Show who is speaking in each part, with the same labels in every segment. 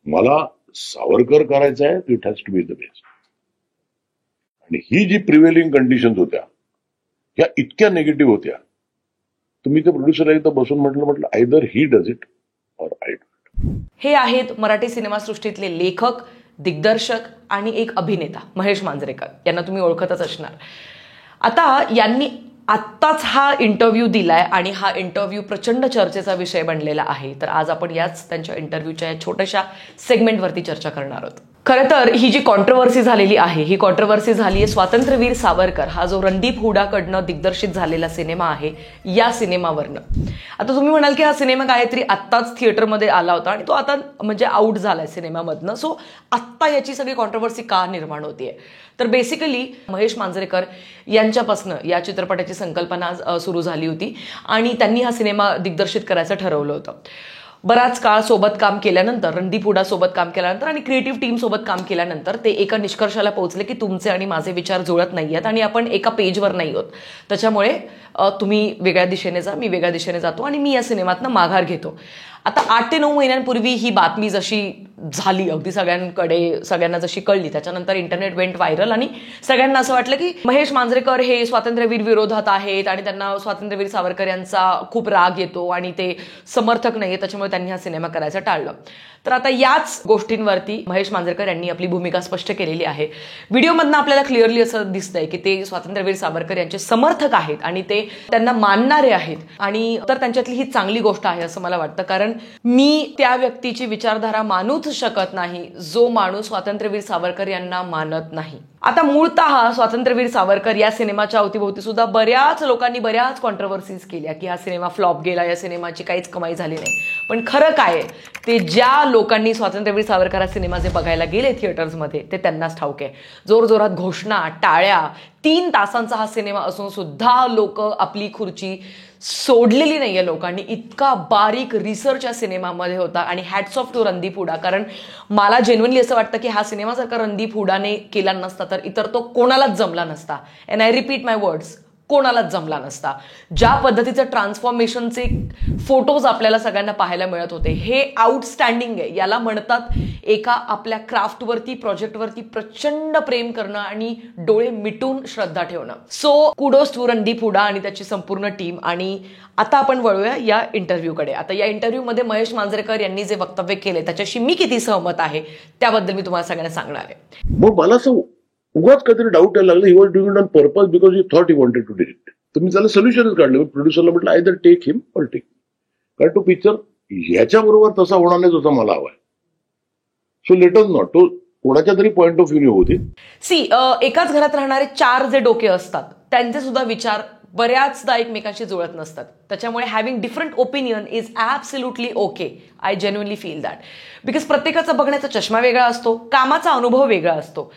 Speaker 1: मला सावरकर करायचा आहे, it has to be the best. आणि ही जी प्रिव्हेलिंग कंडिशन्स होत्या ह्या इतक्या निगेटिव्ह होत्या, तुम्ही त्या प्रोड्युसरला एकदा बसून म्हटलं either he does it or I do.
Speaker 2: हे आहेत मराठी सिनेमासृष्टीतले लेखक, दिग्दर्शक आणि एक अभिनेता महेश मांजरेकर. यांना तुम्ही ओळखतच असणार. आता यांनी आत्ताच हा इंटरव्ह्यू दिलाय आणि हा इंटरव्ह्यू प्रचंड चर्चेचा विषय बनलेला आहे. तर आज आपण याच त्यांच्या इंटरव्ह्यूच्या छोट्याशा सेगमेंटवरती चर्चा करणार आहोत. खरं तर ही जी कॉन्ट्रोवर्सी झालेली आहे, ही कॉन्ट्रोवर्सी झाली आहे स्वातंत्र्यवीर सावरकर हा जो रणदीप हुडाकडनं दिग्दर्शित झालेला सिनेमा आहे या सिनेमावरनं. आता तुम्ही म्हणाल की हा सिनेमा काहीतरी आत्ताच थिएटरमध्ये आला होता आणि तो आता म्हणजे आउट झालाय सिनेमामधनं, सो आत्ता याची सगळी कॉन्ट्रोवर्सी का निर्माण होतीये. तर बेसिकली महेश मांजरेकर यांच्यापासनं या चित्रपटाची संकल्पना सुरू झाली होती आणि त्यांनी हा सिनेमा दिग्दर्शित करायचं ठरवलं होतं. बराच काळ सोबत काम केल्यानंतर, रणदीप हुडा सोबत काम केल्यानंतर आणि क्रिएटिव्ह टीम सोबत काम केल्यानंतर ते एका निष्कर्षाला पोहोचले की तुमचे आणि माझे विचार जुळत नाही आहेत आणि आपण एका पेजवर नाही आहोत. त्याच्यामुळे तुम्ही वेगळ्या दिशेने जा, मी वेगळ्या दिशेने जातो आणि मी या सिनेमातनं माघार घेतो. आता 8 ते 9 महिन्यांपूर्वी ही बातमी जशी झाली, अगदी सगळ्यांना जशी कळली, त्याच्यानंतर इंटरनेट वेंट व्हायरल आणि सगळ्यांना असं वाटलं की महेश मांजरेकर हे स्वातंत्र्यवीर विरोधात आहेत आणि त्यांना स्वातंत्र्यवीर सावरकर यांचा खूप राग येतो आणि ते समर्थक नाहीये, त्याच्यामुळे त्यांनी हा सिनेमा करायचं टाळलं. तर आता याच गोष्टींवरती महेश मांजरेकर यांनी आपली भूमिका स्पष्ट केलेली आहे. व्हिडिओमधनं आपल्याला क्लिअरली असं दिसतंय की ते स्वातंत्र्यवीर सावरकर यांचे समर्थक आहेत आणि ते त्यांना मानणारे आहेत. आणि तर त्यांच्यातली ही चांगली गोष्ट आहे असं मला वाटतं, कारण मी त्या व्यक्तीची विचारधारा मानूच शकत नाही जो माणूस स्वातंत्र्यवीर सावरकर यांना मानत नाही. आता मूळतः स्वातंत्र्यवीर सावरकर या सिनेमाच्या अवतीभोवती सुद्धा बऱ्याच लोकांनी बऱ्याच कॉन्ट्रोवर्सीज केल्या की हा सिनेमा फ्लॉप गेला, या सिनेमाची काहीच कमाई झाली नाही. पण खरं काय, ते ज्या लोकांनी स्वातंत्र्यवीर सावरकर हा सिनेमा जे बघायला गेले थिएटर्समध्ये ते त्यांनाच ठाऊक आहे. जोरजोरात घोषणा, टाळ्या, 3 तासांचा हा सिनेमा असून सुद्धा लोक आपली खुर्ची सोडलेली नाहीये लोकांनी. इतका बारीक रिसर्च या सिनेमामध्ये होता आणि hats off to Randeep Hooda, कारण मला जेन्युइनली असं वाटतं की हा सिनेमा जर का रणदीप हुडाने केला नसता तर इतर तो कोणालाच जमला नसता. And I repeat my words, कोणालाच जमला नसता. ज्या पद्धतीचं ट्रान्सफॉर्मेशनचे फोटोज आपल्याला सगळ्यांना पाहायला मिळत होते हे आउटस्टँडिंग आहे. याला म्हणतात एका आपल्या क्राफ्टवरती, प्रोजेक्टवरती प्रचंड प्रेम करणं आणि डोळे मिटून श्रद्धा ठेवणं. So kudos to Randeep Hooda आणि त्याची संपूर्ण टीम. आणि आता आपण वळूया या इंटरव्ह्यूकडे. आता या इंटरव्ह्यूमध्ये महेश मांजरेकर यांनी जे वक्तव्य केले त्याच्याशी मी किती सहमत आहे त्याबद्दल मी तुम्हाला सगळ्यांना सांगणार आहे.
Speaker 1: मग मला उगाच काहीतरी डाऊट यायला लागला, he was doing it on purpose because he thought he wanted to direct. तर मी त्याला सोल्युशनच काढलं. प्रोड्युसरला म्हटलं either take him or take, कारण तो पिक्चर ह्याच्याबरोबर तसा होणार नाही जसा मला हवाय. सो लेट अस नॉट, तो कोणाच्या तरी पॉइंट ऑफ व्ह्यू होते.
Speaker 2: एकाच घरात राहणारे 4 जे डोके असतात त्यांचे सुद्धा विचार बऱ्याचदा एकमेकांशी जुळत नसतात. त्याच्यामुळे having different opinion is absolutely okay. I genuinely feel that. Because प्रत्येकाचा बघण्याचा चष्मा वेगळा असतो, कामाचा अनुभव वेगळा असतो,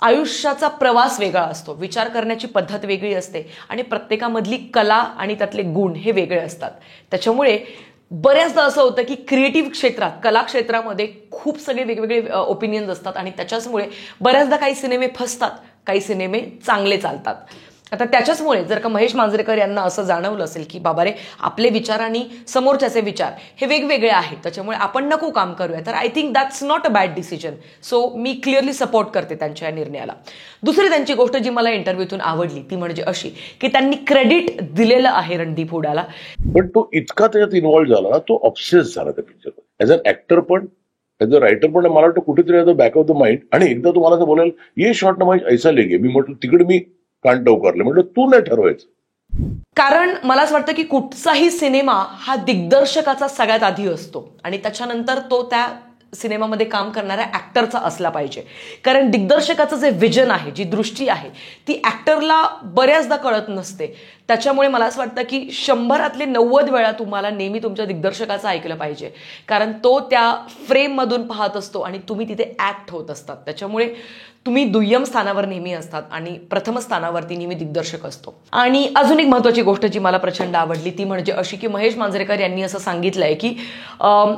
Speaker 2: आयुष्याचा प्रवास वेगळा असतो, विचार करण्याची पद्धत वेगळी असते आणि प्रत्येकामधली कला आणि त्यातले गुण हे वेगळे असतात. त्याच्यामुळे बऱ्याचदा असं होतं की क्रिएटिव्ह क्षेत्रात, कला क्षेत्रामध्ये खूप सगळे वेगवेगळे ओपिनियन्स असतात आणि त्याच्याचमुळे बऱ्याचदा काही सिनेमे फसतात, काही सिनेमे चांगले चालतात. आता त्याच्याचमुळे जर का महेश मांजरेकर यांना असं जाणवलं असेल की बाबा रे, आपले विचार आणि समोरच्याचे विचार हे वेगवेगळे आहेत, त्याच्यामुळे आपण नको काम करूया, तर I think that's not a bad decision. So me clearly support करते त्यांच्या या निर्णयाला. दुसरी त्यांची गोष्ट जी मला इंटरव्ह्यूतून आवडली ती म्हणजे अशी की त्यांनी क्रेडिट दिलेलं आहे रणदीप हुडाला.
Speaker 1: पण तो इतका त्याच्यात इन्व्हॉल्व्ह झाला ना, तो ऑब्सेस झाला त्या पिक्चरवर. ॲज अन ऍक्टर पण, ॲज अ रायटर पण. मला वाटतं कुठेतरी as a back of the mind. आणि एकदा तुम्हाला असं बोलाल ये शॉर्ट ना ऐसा लेगे, मी म्हटलं तिकडे मी कांट उकारले, म्हटलं तू नाही ठरवायचं.
Speaker 2: कारण मला असं वाटतं की कुठचाही सिनेमा हा दिग्दर्शकाचा सगळ्यात आधी असतो आणि त्याच्यानंतर तो त्या सिनेमामध्ये काम करणाऱ्या ऍक्टरचा असला पाहिजे. कारण दिग्दर्शकाचं जे विजन आहे, जी दृष्टी आहे, ती ऍक्टरला बऱ्याचदा कळत नसते. त्याच्यामुळे मला असं वाटतं की 100 90 वेळा तुम्हाला नेहमी तुमच्या दिग्दर्शकाचं ऐकलं पाहिजे, कारण तो त्या फ्रेममधून पाहत असतो आणि तुम्ही तिथे ऍक्ट होत असतात. त्याच्यामुळे तुम्ही दुय्यम स्थानावर नेहमी असतात आणि प्रथम स्थानावरती नेहमी दिग्दर्शक असतो. आणि अजून एक महत्वाची गोष्ट जी मला प्रचंड आवडली ती म्हणजे अशी की महेश मांजरेकर यांनी असं सांगितलंय की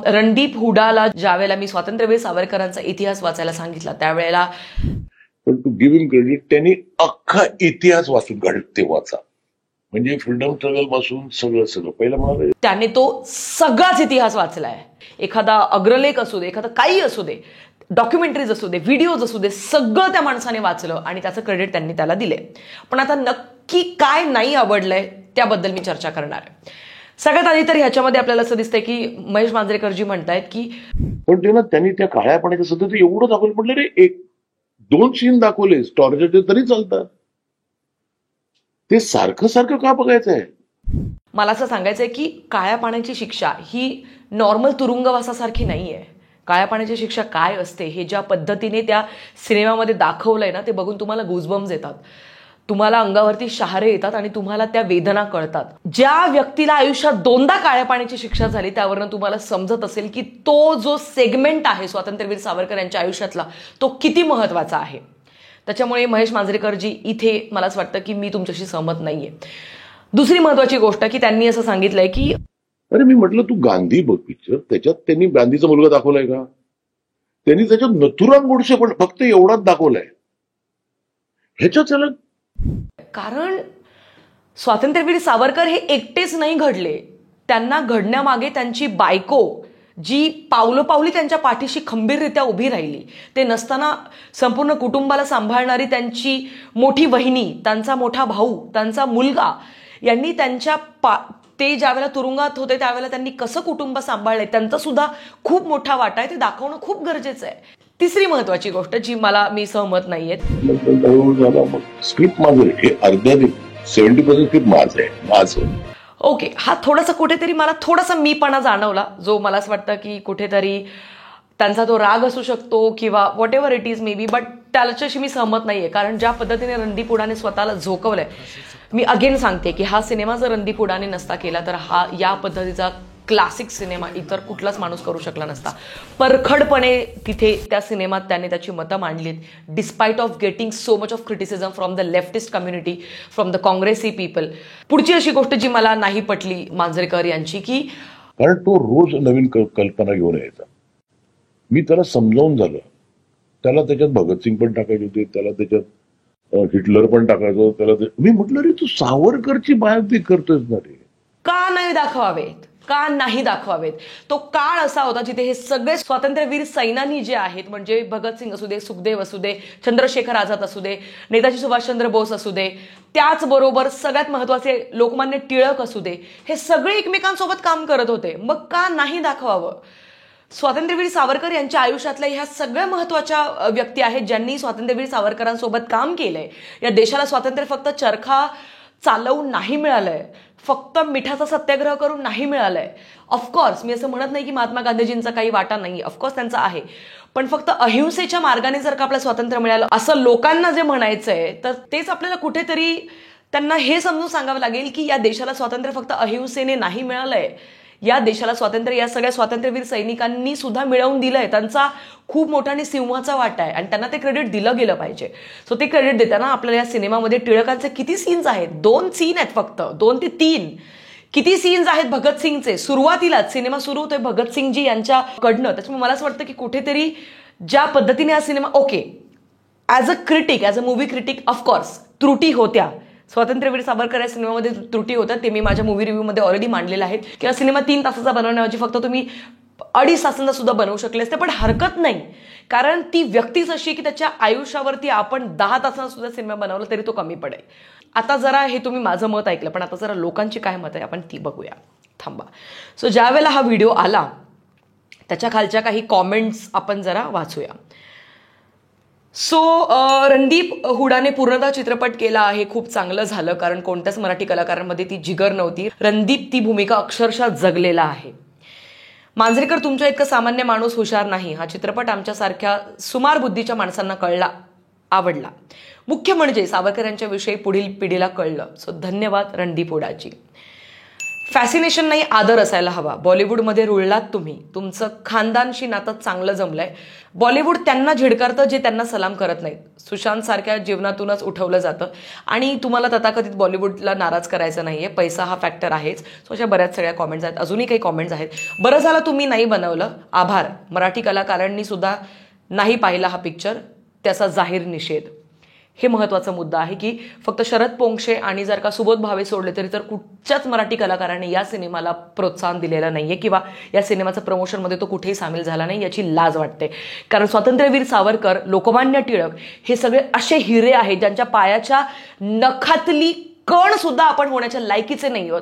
Speaker 2: रणदीप हुडाला ज्यावेळेला मी स्वातंत्र्यवीर सावरकरांचा इतिहास वाचायला सांगितला त्यावेळेला,
Speaker 1: पण टू गिव्ह हिम क्रेडिट, त्यांनी अख्खा इतिहास वाचून काढला तेव्हाचा. म्हणजे फ्रीडम स्ट्रगल पासून सगळं सगळं पहिलं म्हणाले
Speaker 2: त्याने तो सगळाच इतिहास वाचलाय. एखादा अग्रलेख असू दे, एखादा काही असू दे, डॉक्युमेंटरीज असू दे, व्हिडिओज असू दे, सगळं त्या माणसाने वाचलं आणि त्याचं क्रेडिट त्यांनी त्याला दिले. पण आता नक्की काय नाही आवडलंय त्याबद्दल मी चर्चा करणार आहे. सगळ्यात आधी तर ह्याच्यामध्ये आपल्याला असं दिसतंय की महेश मांजरेकरजी म्हणतायत की
Speaker 1: पण ते ना त्यांनी त्या काळ्या पाण्याच्या सतत एवढं दाखवलं म्हटलं रे 1-2 सीन दाखवले स्टॉरेजचे तरी चालतात. ते सारखं सारखं का बघायचं आहे?
Speaker 2: मला असं सांगायचंय की काळ्या पाण्याची शिक्षा ही नॉर्मल तुरुंगवासासारखी नाहीये. काळ्या पाण्याची शिक्षा काय असते हे ज्या पद्धतीने त्या सिनेमामध्ये दाखवलंय ना, ते बघून तुम्हाला गुजबम्स येतात, तुम्हाला अंगावरती शहारे येतात आणि तुम्हाला त्या वेदना कळतात. ज्या व्यक्तीला आयुष्यात 2दा काळ्या पाण्याची शिक्षा झाली त्यावरनं तुम्हाला समजत असेल की तो जो सेगमेंट आहे स्वातंत्र्यवीर सावरकर यांच्या आयुष्यातला तो किती महत्वाचा आहे. त्याच्यामुळे महेश मांजरेकरजी इथे मला असं वाटतं की मी तुमच्याशी सहमत नाहीये. दुसरी महत्वाची गोष्ट की त्यांनी असं सांगितलंय की
Speaker 1: अरे मी म्हटलं तू गांधी बघ पिक्चर, त्याच्यात त्यांनी गांधीचा मुलगा दाखवलाय का? त्यांनी त्याच्यात नथुराम गोडसे पण फक्त एवढाच दाखवलाय. ह्याच्यात त्याला
Speaker 2: कारण स्वातंत्र्यवीर सावरकर हे एकटेच नाही घडले. त्यांना घडण्यामागे त्यांची बायको जी पावलोपावली त्यांच्या पाठीशी खंबीररित्या उभी राहिली, ते नसताना संपूर्ण कुटुंबाला सांभाळणारी त्यांची मोठी वहिनी, त्यांचा मोठा भाऊ, त्यांचा मुलगा यांनी त्यांच्या ते ज्यावेळेला तुरुंगात होते त्यावेळेला त्यांनी कसं कुटुंब सांभाळलंय त्यांचा सुद्धा खूप मोठा वाटा आहे. ते दाखवणं खूप गरजेचं आहे. तिसरी महत्वाची गोष्ट जी मी सहमत नाहीये,
Speaker 1: स्क्रिप्ट माझं हे अर्ध्या 70% स्क्रिप्ट माझं.
Speaker 2: ओके, हा थोडासा कुठेतरी मला थोडासा मीपणा जाणवला, जो मला असं वाटतं की कुठेतरी त्यांचा तो राग असू शकतो किंवा what ever it is may be, but त्याच्याशी मी सहमत नाहीये. कारण ज्या पद्धतीने रणदीप हुडाने स्वतःला झोकवलंय, मी अगेन सांगते की हा सिनेमा जर रणदीप हुडाने नसता केला तर हा या पद्धतीचा क्लासिक सिनेमा इतर कुठलाच माणूस करू शकला नसता. परखडपणे तिथे त्या सिनेमात त्याने त्याची मतं मांडलीत, despite of getting so much of criticism from the leftist community, from the काँग्रेसी पीपल. पुढची अशी गोष्ट जी मला नाही पटली मांजरेकर यांची की
Speaker 1: कारण तो रोज नवीन कल्पना घेऊन यायचा. मी त्याला समजावून झालं, त्याला त्याच्यात भगतसिंग पण टाकायचे होते, त्याला त्याच्यात हिटलर पण टाकायचं, त्याला मी म्हटलं रे तू सावरकरची बायोपिक करतोयस ना रे.
Speaker 2: का नाही दाखवावेत, का नाही दाखवावेत? तो काळ असा होता जिथे हे सगळे स्वातंत्र्यवीर सैनानी जे आहेत, म्हणजे भगतसिंग असू दे, सुखदेव असू दे, चंद्रशेखर आझाद असू दे, नेताजी सुभाषचंद्र बोस असू दे, त्याचबरोबर सगळ्यात महत्वाचे लोकमान्य टिळक असू दे, हे सगळे एकमेकांसोबत काम करत होते. मग का नाही दाखवावं? स्वातंत्र्यवीर सावरकर यांच्या आयुष्यातल्या ह्या सगळ्या महत्वाच्या व्यक्ती आहेत ज्यांनी स्वातंत्र्यवीर सावरकरांसोबत काम केलंय. या देशाला स्वातंत्र्य फक्त चरखा चालवून नाही मिळालंय, फक्त मिठाचा सत्याग्रह करून नाही मिळालंय. ऑफकोर्स मी असं म्हणत नाही की महात्मा गांधीजींचा काही वाटा नाही, ऑफकोर्स त्यांचा आहे, पण फक्त अहिंसेच्या मार्गाने जर का आपल्याला स्वातंत्र्य मिळालं असं लोकांना जे म्हणायचंय तर तेच आपल्याला कुठेतरी त्यांना हे समजून सांगावं लागेल की या देशाला स्वातंत्र्य फक्त अहिंसेने नाही मिळालंय. या देशाला स्वातंत्र्य या सगळ्या स्वातंत्र्यवीर सैनिकांनी सुद्धा मिळवून दिलंय. त्यांचा खूप मोठा आणि सिंहाचा वाटा आहे आणि त्यांना ते क्रेडिट दिलं गेलं पाहिजे. सो ते क्रेडिट देताना आपल्याला या सिनेमामध्ये टिळकांचे किती सीन्स आहेत? 2 सीन आहेत, फक्त 2 ते 3. किती सीन्स आहेत भगतसिंगचे? सुरुवातीलाच सिनेमा सुरू होतोय भगतसिंगजी यांच्याकडनं. त्याच्यामुळे मला असं वाटतं की कुठेतरी ज्या पद्धतीने हा cinema, okay, as a critic, as a movie critic, of course त्रुटी होत्या. स्वातंत्र्यवीर सावरकर या सिनेमामध्ये त्रुटी होत्या, ते मी माझ्या मूवी रिव्ह्यूमध्ये ऑलरेडी मांडलेलं आहे. किंवा सिनेमा 3 तासाचा बनवण्याऐवजी फक्त तुम्ही 2.5 तासांचा सुद्धा बनवू शकले असते, पण हरकत नाही. कारण ती व्यक्तीच अशी की त्याच्या आयुष्यावरती आपण 10 तासांचा सुद्धा सिनेमा बनवला तरी तो कमी पडेल. आता जरा हे तुम्ही माझं मत ऐकलं, पण आता जरा लोकांची काय मत आहे आपण ती बघूया. थांबा. सो ज्या वेळेला हा व्हिडिओ आला त्याच्या खालच्या काही कॉमेंट्स आपण जरा वाचूया. सो रणदीप हुडाने पूर्णतः चित्रपट केला आहे, खूप चांगलं झालं, कारण कोणत्याच मराठी कलाकारांमध्ये ती जिगर नव्हती. रणदीप ती भूमिका अक्षरशः जगलेला आहे. मांजरेकर तुमच्या इतका सामान्य माणूस हुशार नाही. हा चित्रपट आमच्यासारख्या सुमार बुद्धीच्या माणसांना आवडला. मुख्य म्हणजे सावरकर यांच्याविषयी पुढील पिढीला कळलं. सो धन्यवाद रणदीप हुडाजी. फॅसिनेशन नाही, आदर असायला हवा. बॉलिवूडमध्ये रुळलात तुम्ही, तुमचं खानदानशी नातं चांगलं जमलंय. बॉलिवूड त्यांना झिडकारतं जे त्यांना सलाम करत नाहीत. सुशांत सारख्या जीवनातूनच उठवलं जातं आणि तुम्हाला तथाकथित बॉलिवूडला नाराज करायचं नाहीये. पैसा हा फॅक्टर आहेच. सो अशा बऱ्याच सगळ्या कॉमेंट्स आहेत, अजूनही काही कॉमेंट्स आहेत. बरं झालं तुम्ही नाही बनवलं, आभार. मराठी कलाकारांनी सुद्धा नाही पाहिला हा पिक्चर, त्याचा जाहीर निषेध. हे महत्त्वाचा मुद्दा आहे की फक्त शरद पोंक्षे आणि जर का सुबोध भावे सोडले तरी तर कुठच्याच मराठी कलाकाराने या सिनेमाला प्रोत्साहन दिलेलं नाहीये किंवा या सिनेमाचं प्रमोशनमध्ये तो कुठेही सामील झाला नाही, याची लाज वाटते. कारण स्वातंत्र्यवीर सावरकर, लोकमान्य टिळक हे सगळे असे हिरे आहेत ज्यांच्या पायाच्या नखातली कण सुद्धा आपण होण्याच्या लायकीचे नाही आहोत.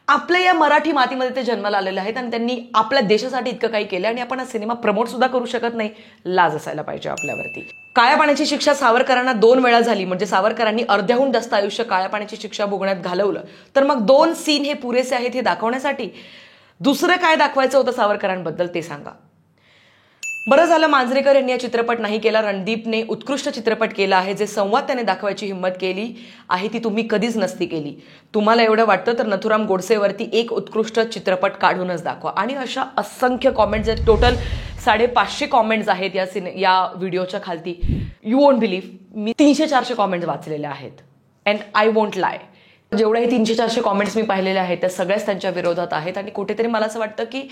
Speaker 2: आपल्या या मराठी मातीमध्ये ते जन्माला आलेले आहेत आणि त्यांनी आपल्या देशासाठी इतकं काही केलं आणि आपण हा सिनेमा प्रमोट सुद्धा करू शकत नाही. लाज असायला पाहिजे आपल्यावरती. काळ्या पाण्याची शिक्षा सावरकरांना 2 वेळा झाली, म्हणजे सावरकरांनी अर्ध्याहून जास्त आयुष्य काळ्या पाण्याची शिक्षा भोगण्यात घालवलं, तर मग 2 सीन हे पुरेसे आहेत हे दाखवण्यासाठी? दुसरं काय दाखवायचं होतं सावरकरांबद्दल ते सांगा. बरं झालं मांजरेकर यांनी हा चित्रपट नाही केला. रणदीपने उत्कृष्ट चित्रपट केला आहे. जे संवाद त्याने दाखवायची हिंमत केली आहे ती तुम्ही कधीच नसती केली. तुम्हाला एवढं वाटतं तर नथुराम गोडसेवरती एक उत्कृष्ट चित्रपट काढूनच दाखवा. आणि अशा असंख्य कॉमेंट्स आहेत. टोटल 550 कॉमेंट्स आहेत या व्हिडिओच्या खालती. You won't believe, me 300-400 comments वाचलेल्या आहेत. अँड आय वोंट लाय. जेवढे 300-400 कॉमेंट्स मी पाहिलेले आहेत त्या सगळ्याच त्यांच्या विरोधात आहेत. आणि कुठेतरी मला असं वाटतं की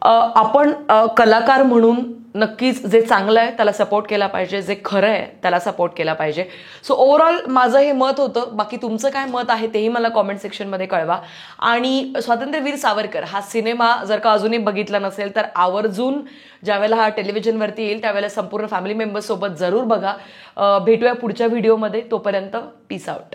Speaker 2: आपण कलाकार म्हणून नक्कीच जे चांगलं आहे त्याला सपोर्ट केला पाहिजे, जे खरं आहे त्याला सपोर्ट केला पाहिजे. सो ओव्हरऑल माझं हे मत होतं. बाकी तुमचं काय मत आहे तेही मला कॉमेंट सेक्शनमध्ये कळवा. आणि स्वातंत्र्यवीर सावरकर हा सिनेमा जर का अजूनही बघितला नसेल तर आवर्जून ज्यावेळेला हा टेलिव्हिजनवरती येईल त्यावेळेला संपूर्ण फॅमिली मेंबर्ससोबत जरूर बघा. भेटूया पुढच्या व्हिडिओमध्ये. तोपर्यंत पीस आउट.